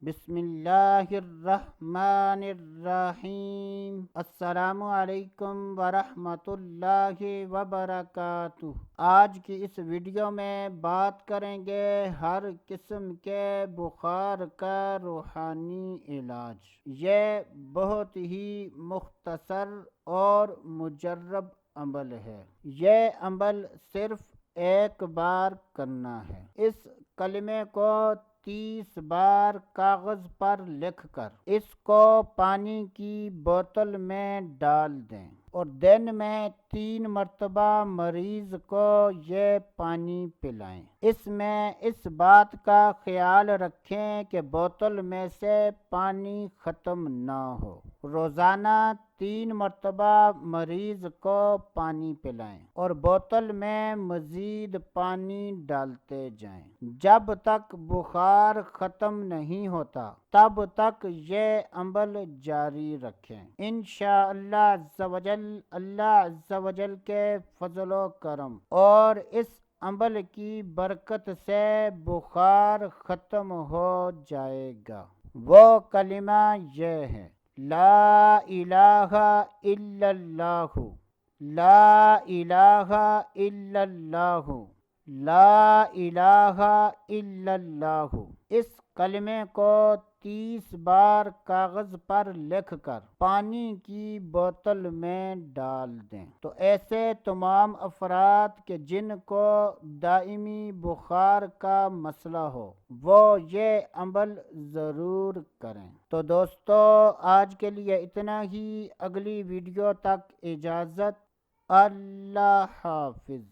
بسم اللہ الرحمن الرحیم۔ السلام علیکم ورحمۃ اللہ وبرکاتہ۔ آج کی اس ویڈیو میں بات کریں گے ہر قسم کے بخار کا روحانی علاج۔ یہ بہت ہی مختصر اور مجرب عمل ہے۔ یہ عمل صرف ایک بار کرنا ہے۔ اس کلمے کو 30 بار کاغذ پر لکھ کر اس کو پانی کی بوتل میں ڈال دیں اور دن میں 3 مرتبہ مریض کو یہ پانی پلائیں۔ اس میں اس بات کا خیال رکھیں کہ بوتل میں سے پانی ختم نہ ہو۔ روزانہ 3 مرتبہ مریض کو پانی پلائیں اور بوتل میں مزید پانی ڈالتے جائیں۔ جب تک بخار ختم نہیں ہوتا تب تک یہ عمل جاری رکھیں۔ انشاءاللہ اللہ عز و جل کے فضل و کرم اور اس عمل کی برکت سے بخار ختم ہو جائے گا۔ وہ کلمہ یہ ہے: لا الہ الا اللہ، لا الہ الا اللہ، لا الہ الا اللہ۔ اس کلمے کو 30 بار کاغذ پر لکھ کر پانی کی بوتل میں ڈال دیں۔ تو ایسے تمام افراد کے جن کو دائمی بخار کا مسئلہ ہو وہ یہ عمل ضرور کریں۔ تو دوستو، آج کے لیے اتنا ہی۔ اگلی ویڈیو تک اجازت۔ اللہ حافظ۔